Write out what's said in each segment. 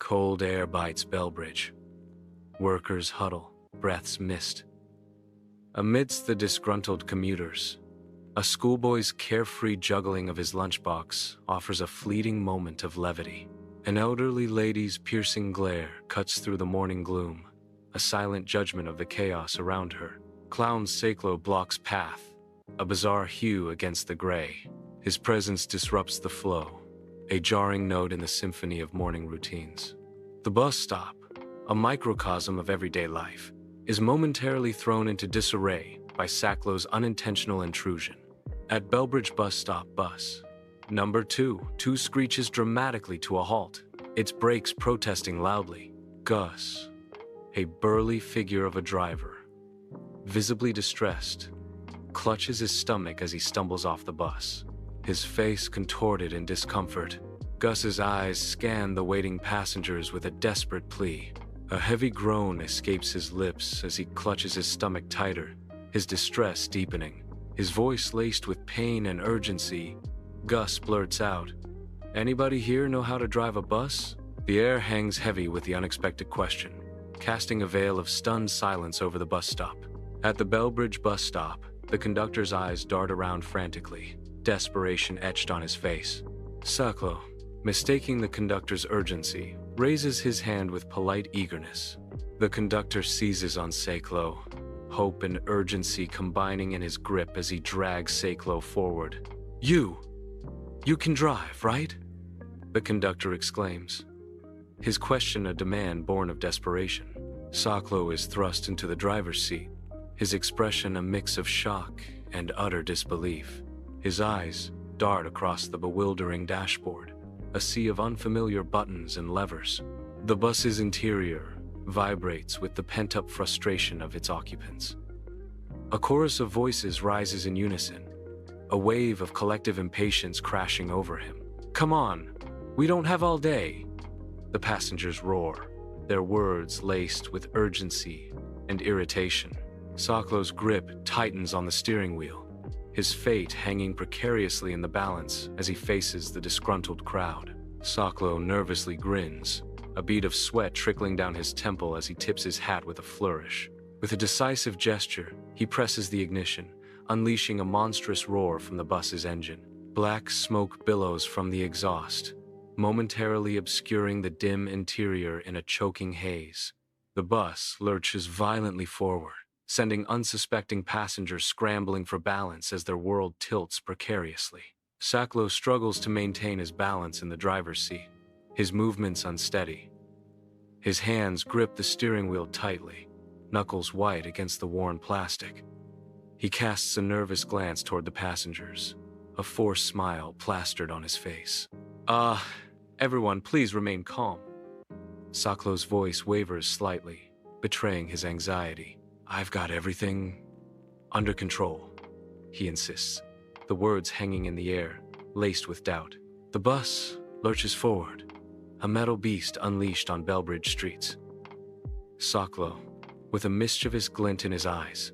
Cold air bites Bellbridge. Workers huddle, breaths mist. Amidst the disgruntled commuters, a schoolboy's carefree juggling of his lunchbox offers a fleeting moment of levity. An elderly lady's piercing glare cuts through the morning gloom, a silent judgment of the chaos around her. Clown Saklo blocks path, a bizarre hue against the gray. His presence disrupts the flow, a jarring note in the symphony of morning routines. The bus stop, a microcosm of everyday life, is momentarily thrown into disarray by Saklo's unintentional intrusion. At Bellbridge bus stop, bus number 2 screeches dramatically to a halt, its brakes protesting loudly. Gus, a burly figure of a driver, visibly distressed, clutches his stomach as he stumbles off the bus. His face contorted in discomfort, Gus's eyes scan the waiting passengers with a desperate plea. A heavy groan escapes his lips as he clutches his stomach tighter, his distress deepening. His voice laced with pain and urgency, Gus blurts out, "Anybody here know how to drive a bus?" The air hangs heavy with the unexpected question, casting a veil of stunned silence over the bus stop. At the Bellbridge bus stop, the conductor's eyes dart around frantically, desperation etched on his face. Saklo, mistaking the conductor's urgency, raises his hand with polite eagerness. The conductor seizes on Saklo, hope and urgency combining in his grip as he drags Saklo forward. You can drive, right?" the conductor exclaims, his question a demand born of desperation. Saklo is thrust into the driver's seat, his expression a mix of shock and utter disbelief. His eyes dart across the bewildering dashboard, a sea of unfamiliar buttons and levers. The bus's interior vibrates with the pent-up frustration of its occupants. A chorus of voices rises in unison, a wave of collective impatience crashing over him. "Come on, we don't have all day," the passengers roar, their words laced with urgency and irritation. Saklo's grip tightens on the steering wheel, his fate hanging precariously in the balance as he faces the disgruntled crowd. Saklo nervously grins, a bead of sweat trickling down his temple as he tips his hat with a flourish. With a decisive gesture, he presses the ignition, unleashing a monstrous roar from the bus's engine. Black smoke billows from the exhaust, momentarily obscuring the dim interior in a choking haze. The bus lurches violently forward, sending unsuspecting passengers scrambling for balance as their world tilts precariously. Saklo struggles to maintain his balance in the driver's seat, his movements unsteady. His hands grip the steering wheel tightly, knuckles white against the worn plastic. He casts a nervous glance toward the passengers, a forced smile plastered on his face. Everyone, please remain calm." Saklo's voice wavers slightly, betraying his anxiety. "I've got everything under control," he insists, the words hanging in the air, laced with doubt. The bus lurches forward, a metal beast unleashed on Bellbridge streets. Saklo, with a mischievous glint in his eyes,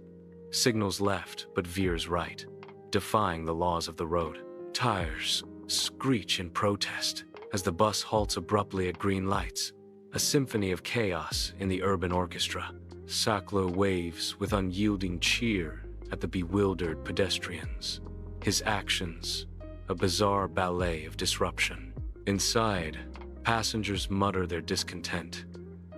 signals left but veers right, defying the laws of the road. Tires screech in protest as the bus halts abruptly at green lights, a symphony of chaos in the urban orchestra. Saklo waves with unyielding cheer at the bewildered pedestrians, his actions a bizarre ballet of disruption. Inside, passengers mutter their discontent,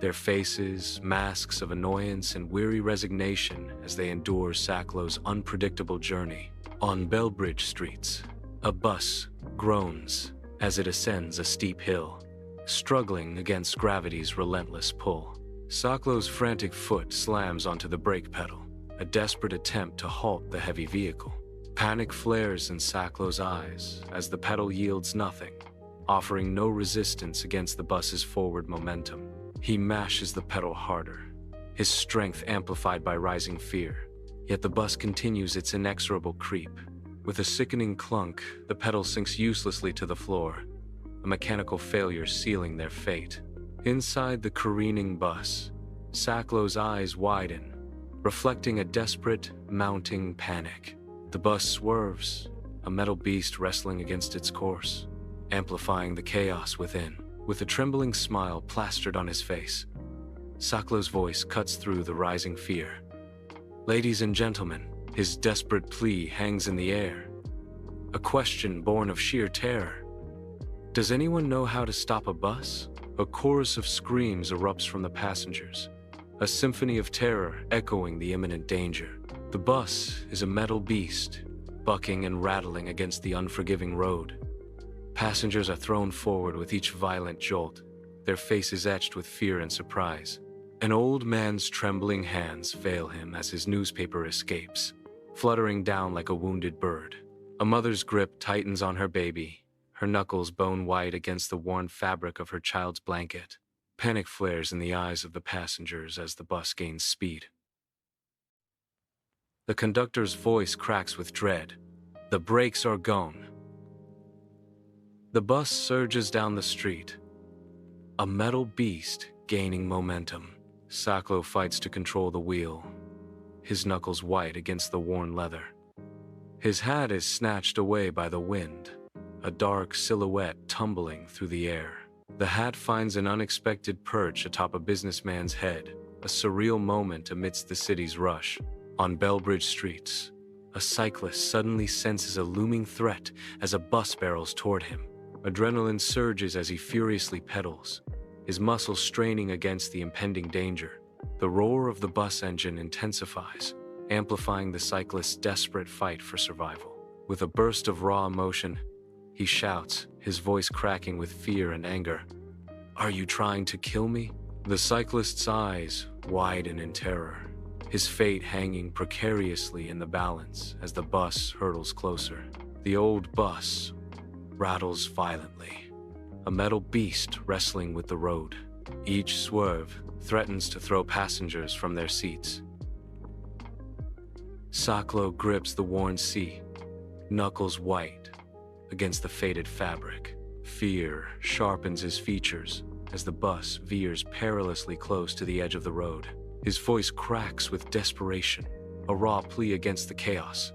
their faces masks of annoyance and weary resignation as they endure Saklo's unpredictable journey. On Bellbridge streets, a bus groans as it ascends a steep hill, struggling against gravity's relentless pull. Saklo's frantic foot slams onto the brake pedal, a desperate attempt to halt the heavy vehicle. Panic flares in Saklo's eyes as the pedal yields nothing, offering no resistance against the bus's forward momentum. He mashes the pedal harder, his strength amplified by rising fear. Yet the bus continues its inexorable creep. With a sickening clunk, the pedal sinks uselessly to the floor, a mechanical failure sealing their fate. Inside the careening bus, Saklo's eyes widen, reflecting a desperate, mounting panic. The bus swerves, a metal beast wrestling against its course, amplifying the chaos within. with a trembling smile plastered on his face. Saklo's voice cuts through the rising fear. "Ladies and gentlemen," his desperate plea hangs in the air. A question born of sheer terror. "Does anyone know how to stop a bus?" A chorus of screams erupts from the passengers, a symphony of terror echoing the imminent danger. The bus is a metal beast, bucking and rattling against the unforgiving road. Passengers are thrown forward with each violent jolt, their faces etched with fear and surprise. An old man's trembling hands fail him as his newspaper escapes, fluttering down like a wounded bird. A mother's grip tightens on her baby, her knuckles bone white against the worn fabric of her child's blanket. Panic flares in the eyes of the passengers as the bus gains speed. The conductor's voice cracks with dread. The brakes are gone. The bus surges down the street, a metal beast gaining momentum. Saklo fights to control the wheel, his knuckles white against the worn leather. His hat is snatched away by the wind, a dark silhouette tumbling through the air. The hat finds an unexpected perch atop a businessman's head, a surreal moment amidst the city's rush. On Bellbridge streets, a cyclist suddenly senses a looming threat as a bus barrels toward him. Adrenaline surges as he furiously pedals, his muscles straining against the impending danger. The roar of the bus engine intensifies, amplifying the cyclist's desperate fight for survival. With a burst of raw emotion, he shouts, his voice cracking with fear and anger. "Are you trying to kill me?" The cyclist's eyes widen in terror, his fate hanging precariously in the balance as the bus hurtles closer. The old bus rattles violently, a metal beast wrestling with the road. Each swerve threatens to throw passengers from their seats. Saklo grips the worn seat, knuckles white against the faded fabric. Fear sharpens his features as the bus veers perilously close to the edge of the road. His voice cracks with desperation, a raw plea against the chaos.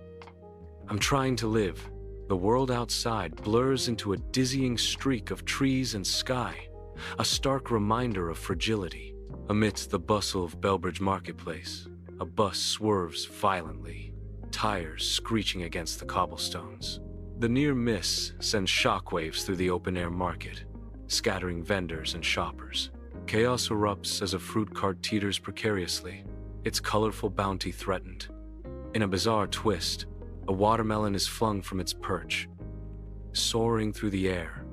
"I'm trying to live." The world outside blurs into a dizzying streak of trees and sky, a stark reminder of fragility. Amidst the bustle of Bellbridge Marketplace, a bus swerves violently, tires screeching against the cobblestones. The near miss sends shockwaves through the open-air market, scattering vendors and shoppers. Chaos erupts as a fruit cart teeters precariously, its colorful bounty threatened. In a bizarre twist, a watermelon is flung from its perch, soaring through the air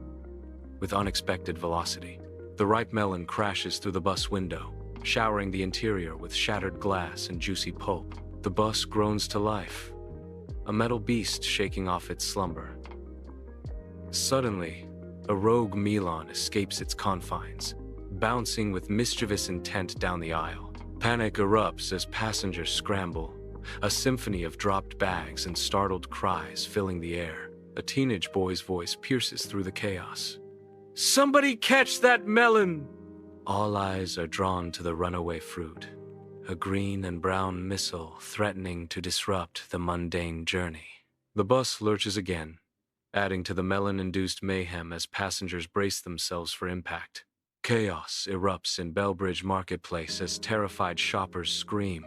with unexpected velocity. The ripe melon crashes through the bus window, showering the interior with shattered glass and juicy pulp. The bus groans to life, a metal beast shaking off its slumber. Suddenly, a rogue Milan escapes its confines, bouncing with mischievous intent down the aisle. Panic erupts as passengers scramble, a symphony of dropped bags and startled cries filling the air. A teenage boy's voice pierces through the chaos. "Somebody catch that melon!" All eyes are drawn to the runaway fruit, a green and brown missile threatening to disrupt the mundane journey. The bus lurches again, adding to the melon-induced mayhem as passengers brace themselves for impact. Chaos erupts in Bellbridge Marketplace as terrified shoppers scream,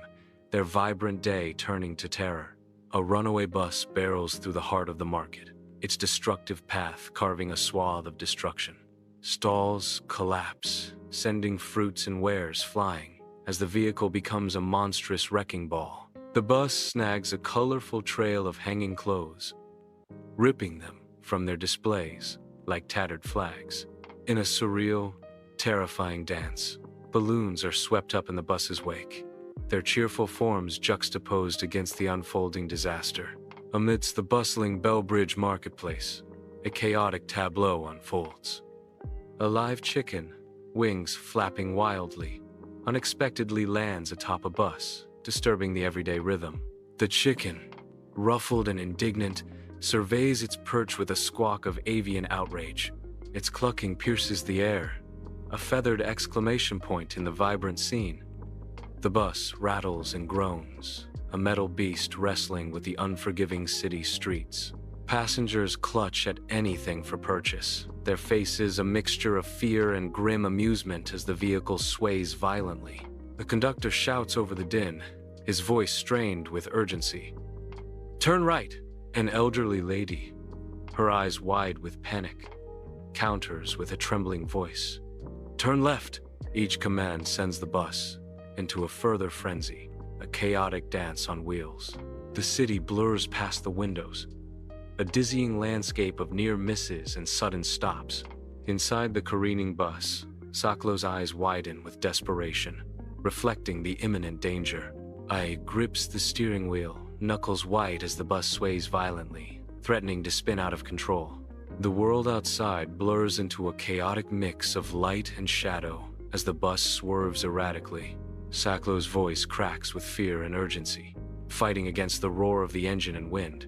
their vibrant day turning to terror. A runaway bus barrels through the heart of the market, its destructive path carving a swath of destruction. Stalls collapse, sending fruits and wares flying as the vehicle becomes a monstrous wrecking ball. The bus snags a colorful trail of hanging clothes, ripping them from their displays like tattered flags. In a surreal, terrifying dance, balloons are swept up in the bus's wake, their cheerful forms juxtaposed against the unfolding disaster. Amidst the bustling Bellbridge Marketplace, a chaotic tableau unfolds. A live chicken, wings flapping wildly, unexpectedly lands atop a bus, disturbing the everyday rhythm. The chicken, ruffled and indignant, surveys its perch with a squawk of avian outrage. Its clucking pierces the air, a feathered exclamation point in the vibrant scene. The bus rattles and groans, a metal beast wrestling with the unforgiving city streets. Passengers clutch at anything for purchase, their faces a mixture of fear and grim amusement as the vehicle sways violently. The conductor shouts over the din, his voice strained with urgency. "Turn right!" An elderly lady, her eyes wide with panic, counters with a trembling voice. "Turn left!" Each command sends the bus into a further frenzy, a chaotic dance on wheels. The city blurs past the windows, a dizzying landscape of near misses and sudden stops. Inside the careening bus, Saklo's eyes widen with desperation, reflecting the imminent danger. Ai grips the steering wheel, knuckles white as the bus sways violently, threatening to spin out of control. The world outside blurs into a chaotic mix of light and shadow as the bus swerves erratically. Saklo's voice cracks with fear and urgency, fighting against the roar of the engine and wind.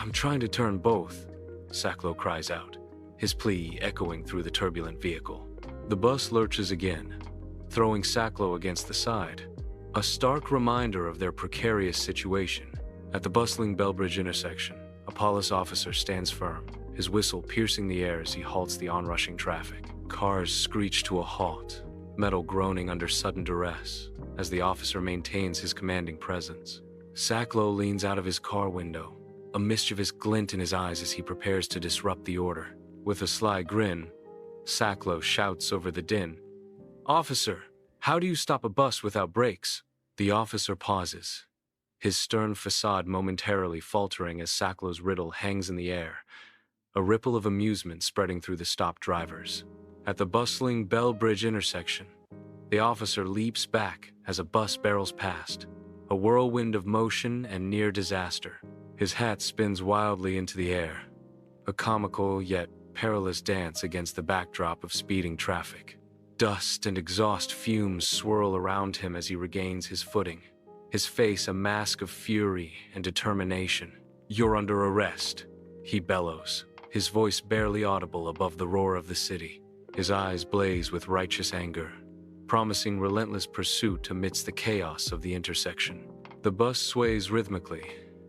"I'm trying to turn both," Saklo cries out, his plea echoing through the turbulent vehicle. The bus lurches again, throwing Saklo against the side, a stark reminder of their precarious situation. At the bustling Bellbridge intersection, a police officer stands firm, his whistle piercing the air as he halts the onrushing traffic. Cars screech to a halt, metal groaning under sudden duress, as the officer maintains his commanding presence. Saklo leans out of his car window, a mischievous glint in his eyes as he prepares to disrupt the order. With a sly grin, Saklo shouts over the din, "Officer, how do you stop a bus without brakes?" The officer pauses, his stern facade momentarily faltering as Saklo's riddle hangs in the air, a ripple of amusement spreading through the stopped drivers. At the bustling Bellbridge intersection, the officer leaps back as a bus barrels past, a whirlwind of motion and near disaster. His hat spins wildly into the air, a comical yet perilous dance against the backdrop of speeding traffic. Dust and exhaust fumes swirl around him as he regains his footing, his face a mask of fury and determination. "You're under arrest," he bellows, his voice barely audible above the roar of the city. His eyes blaze with righteous anger, promising relentless pursuit amidst the chaos of the intersection. The bus sways rhythmically,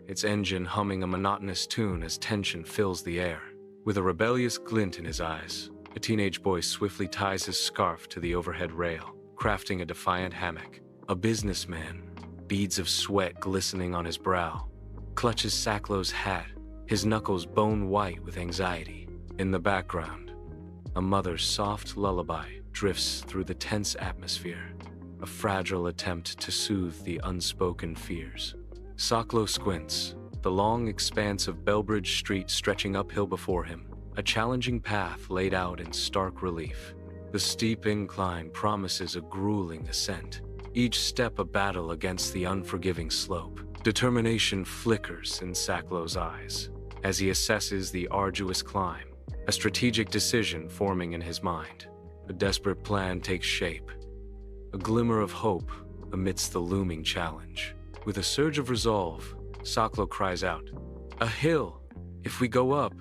its engine humming a monotonous tune as tension fills the air. With a rebellious glint in his eyes, a teenage boy swiftly ties his scarf to the overhead rail, crafting a defiant hammock. A businessman, beads of sweat glistening on his brow, clutches Saklo's hat, his knuckles bone white with anxiety. In the background, a mother's soft lullaby drifts through the tense atmosphere, a fragile attempt to soothe the unspoken fears. Saklo squints, the long expanse of Bellbridge Street stretching uphill before him, a challenging path laid out in stark relief. The steep incline promises a grueling ascent, each step a battle against the unforgiving slope. Determination flickers in Saklo's eyes as he assesses the arduous climb, a strategic decision forming in his mind. A desperate plan takes shape, a glimmer of hope amidst the looming challenge. With a surge of resolve, Saklo cries out, "A hill! If we go up,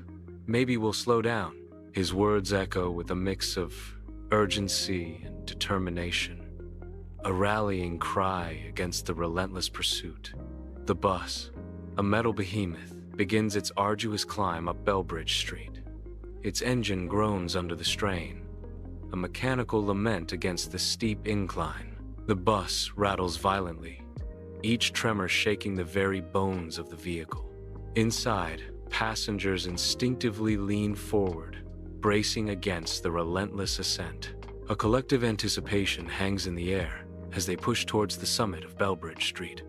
maybe we'll slow down." His words echo with a mix of urgency and determination, a rallying cry against the relentless pursuit. The bus, a metal behemoth, begins its arduous climb up Bellbridge Street. Its engine groans under the strain, a mechanical lament against the steep incline. The bus rattles violently, each tremor shaking the very bones of the vehicle. Inside, passengers instinctively lean forward, bracing against the relentless ascent. A collective anticipation hangs in the air as they push towards the summit of Bellbridge Street.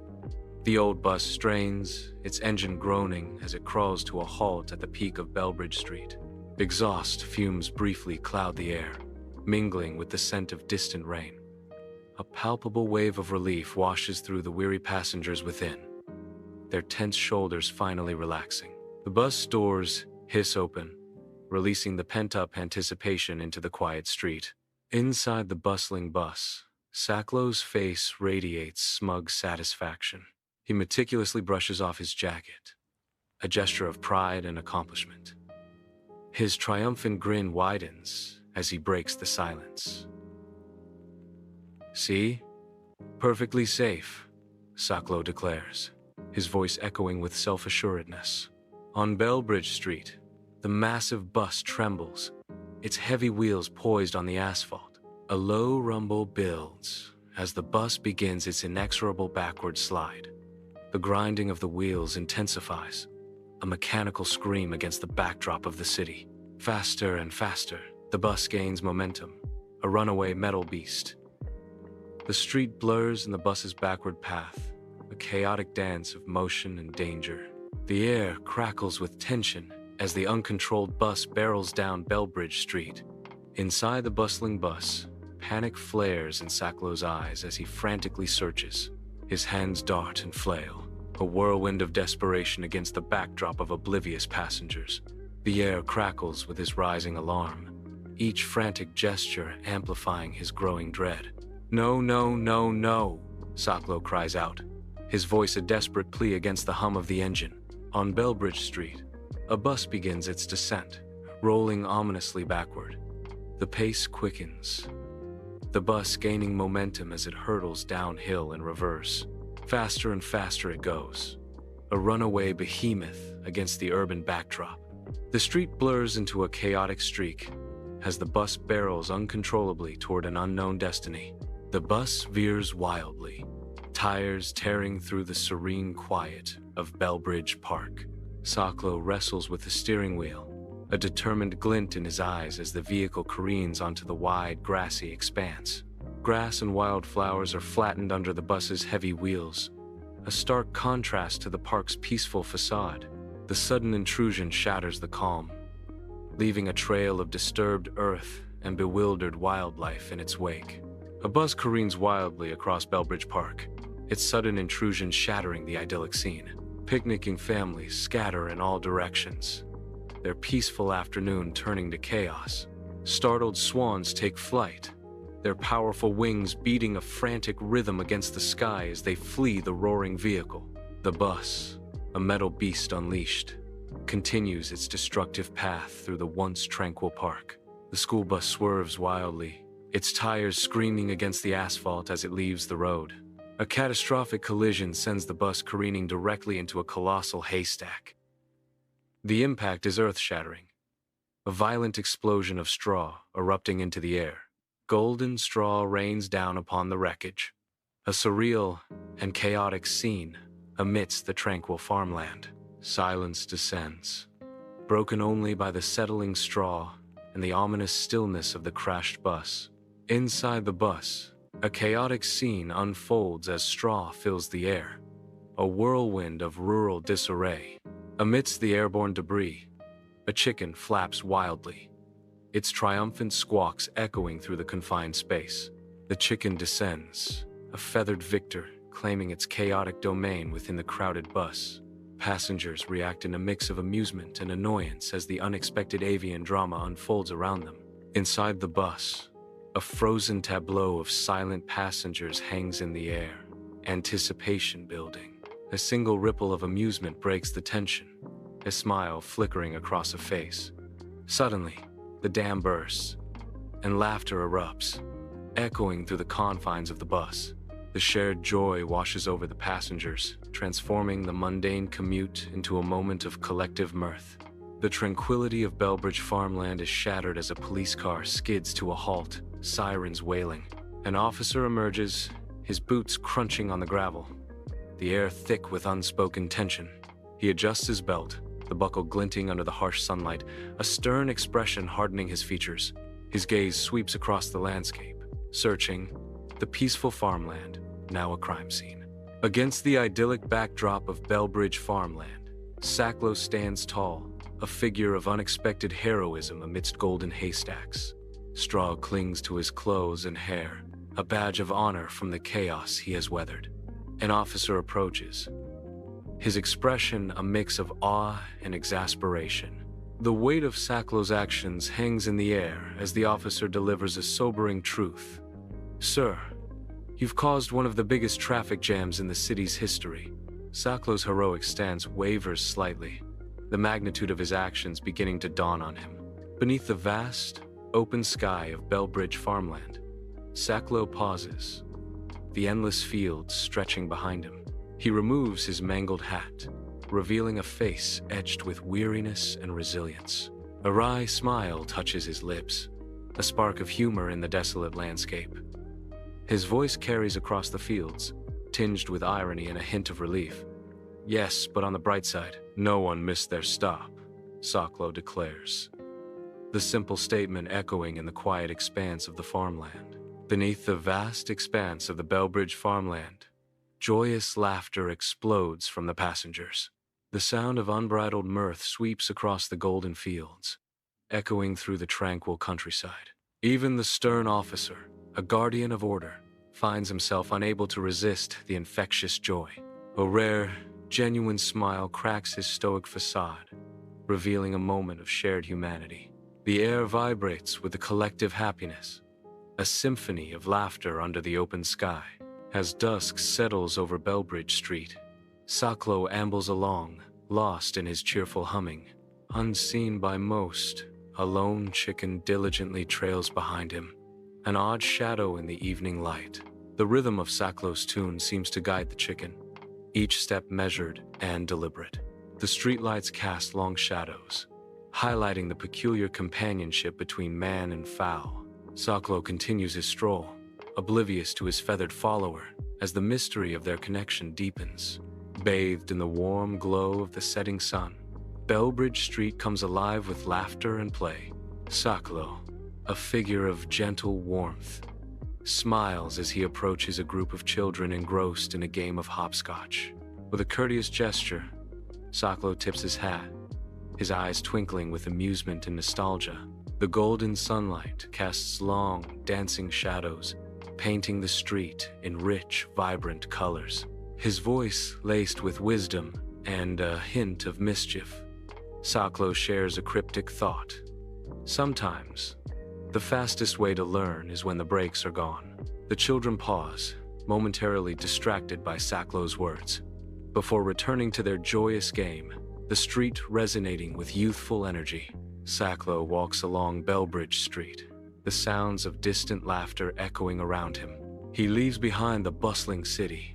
The old bus strains, its engine groaning as it crawls to a halt at the peak of Bellbridge Street. Exhaust fumes briefly cloud the air, mingling with the scent of distant rain. A palpable wave of relief washes through the weary passengers within, their tense shoulders finally relaxing. The bus doors hiss open, releasing the pent-up anticipation into the quiet street. Inside the bustling bus, Saklo's face radiates smug satisfaction. He meticulously brushes off his jacket, a gesture of pride and accomplishment. His triumphant grin widens as he breaks the silence. "See? Perfectly safe," Saklo declares, his voice echoing with self-assuredness. On Bellbridge Street, the massive bus trembles, its heavy wheels poised on the asphalt. A low rumble builds as the bus begins its inexorable backward slide. The grinding of the wheels intensifies, a mechanical scream against the backdrop of the city. Faster and faster, the bus gains momentum, a runaway metal beast. The street blurs in the bus's backward path, a chaotic dance of motion and danger. The air crackles with tension as the uncontrolled bus barrels down Bellbridge Street. Inside the bustling bus, panic flares in Sacklow's eyes as he frantically searches. His hands dart and flail, a whirlwind of desperation against the backdrop of oblivious passengers. The air crackles with his rising alarm, each frantic gesture amplifying his growing dread. "No, no, no, no," Sacklow cries out, his voice a desperate plea against the hum of the engine. On Bellbridge Street, a bus begins its descent, rolling ominously backward. The pace quickens, the bus gaining momentum as it hurtles downhill in reverse. Faster and faster it goes, a runaway behemoth against the urban backdrop. The street blurs into a chaotic streak as the bus barrels uncontrollably toward an unknown destiny. The bus veers wildly, tires tearing through the serene quiet of Bellbridge Park. Sacklow wrestles with the steering wheel, a determined glint in his eyes as the vehicle careens onto the wide, grassy expanse. Grass and wildflowers are flattened under the bus's heavy wheels, a stark contrast to the park's peaceful facade. The sudden intrusion shatters the calm, leaving a trail of disturbed earth and bewildered wildlife in its wake. A bus careens wildly across Bellbridge Park, its sudden intrusion shattering the idyllic scene. Picnicking families scatter in all directions, their peaceful afternoon turning to chaos. Startled swans take flight, their powerful wings beating a frantic rhythm against the sky as they flee the roaring vehicle. The bus, a metal beast unleashed, continues its destructive path through the once tranquil park. The school bus swerves wildly, its tires screaming against the asphalt as it leaves the road. A catastrophic collision sends the bus careening directly into a colossal haystack. The impact is earth-shattering, a violent explosion of straw erupting into the air. Golden straw rains down upon the wreckage, a surreal and chaotic scene amidst the tranquil farmland. Silence descends, broken only by the settling straw and the ominous stillness of the crashed bus. Inside the bus, a chaotic scene unfolds as straw fills the air, a whirlwind of rural disarray. Amidst the airborne debris, a chicken flaps wildly, its triumphant squawks echoing through the confined space. The chicken descends, a feathered victor claiming its chaotic domain within the crowded bus. Passengers react in a mix of amusement and annoyance as the unexpected avian drama unfolds around them. Inside the bus, a frozen tableau of silent passengers hangs in the air, anticipation building. A single ripple of amusement breaks the tension, a smile flickering across a face. Suddenly, the dam bursts, and laughter erupts, echoing through the confines of the bus. The shared joy washes over the passengers, transforming the mundane commute into a moment of collective mirth. The tranquility of Bellbridge farmland is shattered as a police car skids to a halt, sirens wailing. An officer emerges, his boots crunching on the gravel, the air thick with unspoken tension. He adjusts his belt, the buckle glinting under the harsh sunlight, a stern expression hardening his features. His gaze sweeps across the landscape, searching the peaceful farmland, now a crime scene. Against the idyllic backdrop of Bellbridge farmland, Sacklow stands tall, a figure of unexpected heroism amidst golden haystacks. Straw clings to his clothes and hair, a badge of honor from the chaos he has weathered. An officer approaches, his expression a mix of awe and exasperation. The weight of Sacklow's actions hangs in the air as the officer delivers a sobering truth. "Sir, you've caused one of the biggest traffic jams in the city's history." Sacklow's heroic stance wavers slightly, the magnitude of his actions beginning to dawn on him. Beneath the vast, open sky of Bellbridge farmland, Sacklow pauses, the endless fields stretching behind him. He removes his mangled hat, revealing a face etched with weariness and resilience. A wry smile touches his lips, a spark of humor in the desolate landscape. His voice carries across the fields, tinged with irony and a hint of relief. Yes, but on the bright side, no one missed their stop, Saklo declares. The simple statement echoing in the quiet expanse of the farmland. Beneath the vast expanse of the Bellbridge farmland, joyous laughter explodes from the passengers. The sound of unbridled mirth sweeps across the golden fields, echoing through the tranquil countryside. Even the stern officer, a guardian of order, finds himself unable to resist the infectious joy. A rare, genuine smile cracks his stoic facade, revealing a moment of shared humanity. The air vibrates with the collective happiness, a symphony of laughter under the open sky. As dusk settles over Bellbridge Street, Saklo ambles along, lost in his cheerful humming. Unseen by most, a lone chicken diligently trails behind him, an odd shadow in the evening light. The rhythm of Saklo's tune seems to guide the chicken, each step measured and deliberate. The streetlights cast long shadows, highlighting the peculiar companionship between man and fowl. Saklo continues his stroll, oblivious to his feathered follower, as the mystery of their connection deepens. Bathed in the warm glow of the setting sun, Bellbridge Street comes alive with laughter and play. Saklo, a figure of gentle warmth, smiles as he approaches a group of children engrossed in a game of hopscotch. With a courteous gesture, Saklo tips his hat, his eyes twinkling with amusement and nostalgia. The golden sunlight casts long, dancing shadows, painting the street in rich, vibrant colors. His voice laced with wisdom and a hint of mischief. Saklo shares a cryptic thought. Sometimes, the fastest way to learn is when the brakes are gone. The children pause, momentarily distracted by Saklo's words, before returning to their joyous game, the street resonating with youthful energy. Saklo walks along Bellbridge Street, the sounds of distant laughter echoing around him. He leaves behind the bustling city,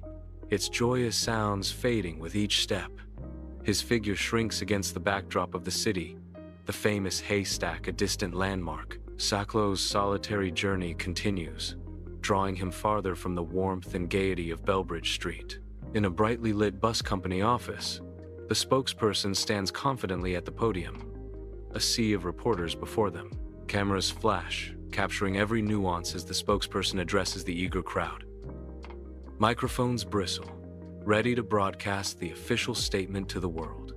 its joyous sounds fading with each step. His figure shrinks against the backdrop of the city, the famous haystack a distant landmark. Saklo's solitary journey continues, drawing him farther from the warmth and gaiety of Bellbridge Street. In a brightly lit bus company office, the spokesperson stands confidently at the podium, a sea of reporters before them. Cameras flash, capturing every nuance as the spokesperson addresses the eager crowd. Microphones bristle, ready to broadcast the official statement to the world.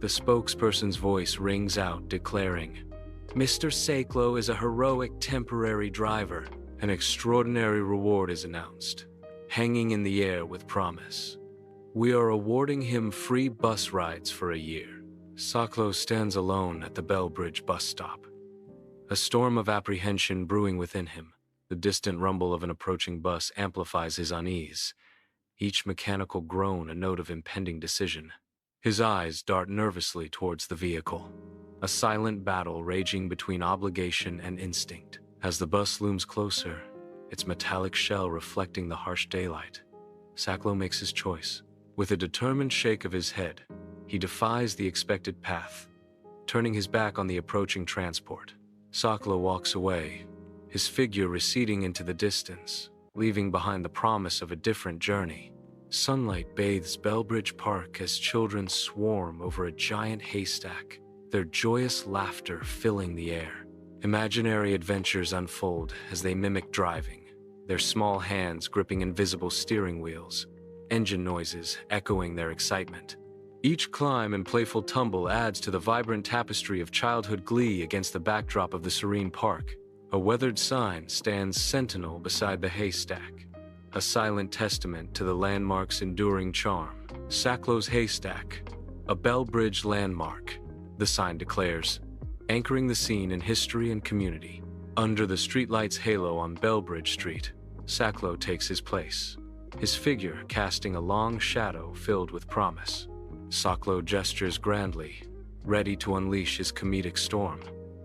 The spokesperson's voice rings out, declaring, "Mr. Saklo is a heroic temporary driver. An extraordinary reward is announced, hanging in the air with promise. We are awarding him free bus rides for a year." Saklo stands alone at the Bellbridge bus stop, a storm of apprehension brewing within him. The distant rumble of an approaching bus amplifies his unease, each mechanical groan a note of impending decision. His eyes dart nervously towards the vehicle, a silent battle raging between obligation and instinct. As the bus looms closer, its metallic shell reflecting the harsh daylight, Saklo makes his choice. With a determined shake of his head, he defies the expected path, turning his back on the approaching transport. Saklo walks away, his figure receding into the distance, leaving behind the promise of a different journey. Sunlight bathes Bellbridge Park as children swarm over a giant haystack, their joyous laughter filling the air. Imaginary adventures unfold as they mimic driving, their small hands gripping invisible steering wheels, engine noises echoing their excitement. Each climb and playful tumble adds to the vibrant tapestry of childhood glee against the backdrop of the serene park. A weathered sign stands sentinel beside the haystack, a silent testament to the landmark's enduring charm. Saklo's Haystack, a Bellbridge landmark, the sign declares, anchoring the scene in history and community. Under the streetlight's halo on Bellbridge Street, Saklo takes his place, his figure casting a long shadow filled with promise. Saklo gestures grandly, ready to unleash his comedic storm.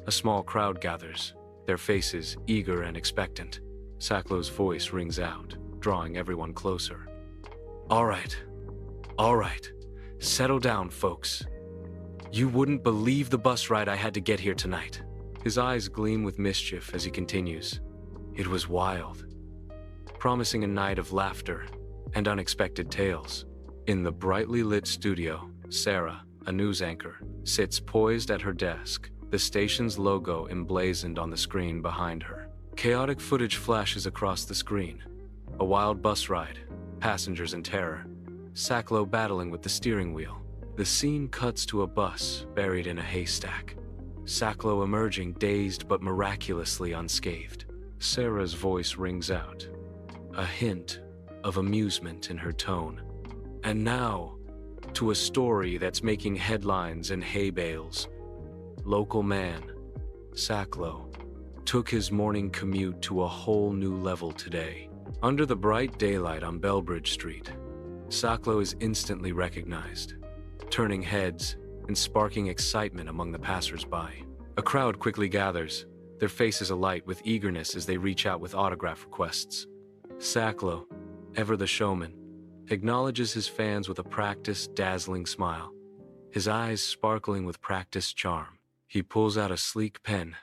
A small crowd gathers, their faces eager and expectant. Saklo's voice rings out, drawing everyone closer. All right, settle down, folks. You wouldn't believe the bus ride I had to get here tonight. His eyes gleam with mischief as he continues. It was wild, promising a night of laughter and unexpected tales. In the brightly lit studio, Sarah, a news anchor, sits poised at her desk, the station's logo emblazoned on the screen behind her. Chaotic footage flashes across the screen. A wild bus ride, passengers in terror, Sacklow battling with the steering wheel. The scene cuts to a bus buried in a haystack, Sacklow emerging dazed but miraculously unscathed. Sarah's voice rings out, a hint of amusement in her tone. And now, to a story that's making headlines in hay bales. Local man, Sacklow, took his morning commute to a whole new level today. Under the bright daylight on Belbridge Street, Sacklow is instantly recognized, turning heads and sparking excitement among the passers-by. A crowd quickly gathers, their faces alight with eagerness as they reach out with autograph requests. Sacklow, ever the showman, acknowledges his fans with a practiced, dazzling smile, his eyes sparkling with practiced charm. He pulls out a sleek pen,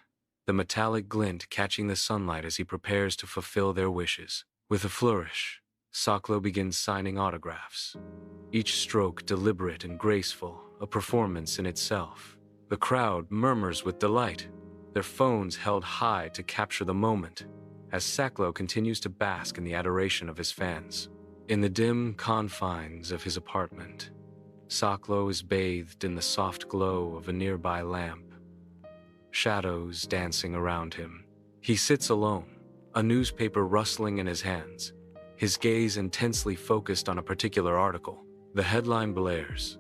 the metallic glint catching the sunlight as he prepares to fulfill their wishes. With a flourish, Sacklow begins signing autographs, each stroke deliberate and graceful, a performance in itself. The crowd murmurs with delight, their phones held high to capture the moment, as Sacklow continues to bask in the adoration of his fans. In the dim confines of his apartment, Sacklow is bathed in the soft glow of a nearby lamp, shadows dancing around him. He sits alone, a newspaper rustling in his hands, his gaze intensely focused on a particular article. The headline blares,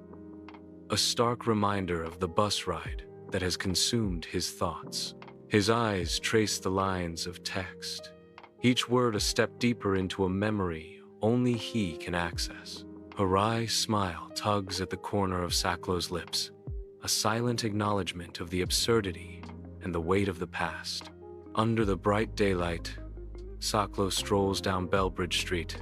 a stark reminder of the bus ride that has consumed his thoughts. His eyes trace the lines of text, each word a step deeper into a memory only he can access. A wry smile tugs at the corner of Sacklow's lips, a silent acknowledgement of the absurdity and the weight of the past. Under the bright daylight, Sacklow strolls down Belbridge Street,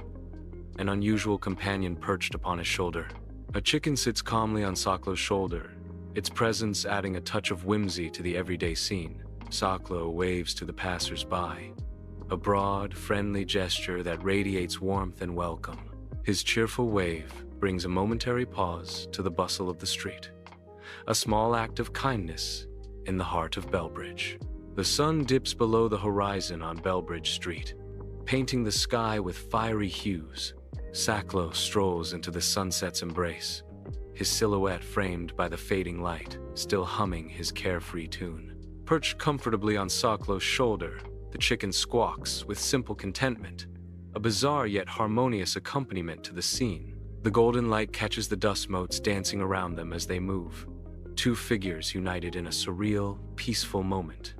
an unusual companion perched upon his shoulder. A chicken sits calmly on Sacklow's shoulder, its presence adding a touch of whimsy to the everyday scene. Sacklow waves to the passers-by, a broad, friendly gesture that radiates warmth and welcome. His cheerful wave brings a momentary pause to the bustle of the street, a small act of kindness in the heart of Belbridge. The sun dips below the horizon on Belbridge Street, painting the sky with fiery hues. Sacklow strolls into the sunset's embrace, his silhouette framed by the fading light, still humming his carefree tune. Perched comfortably on Sacklow's shoulder, the chicken squawks with simple contentment, a bizarre yet harmonious accompaniment to the scene. The golden light catches the dust motes dancing around them as they move, two figures united in a surreal, peaceful moment.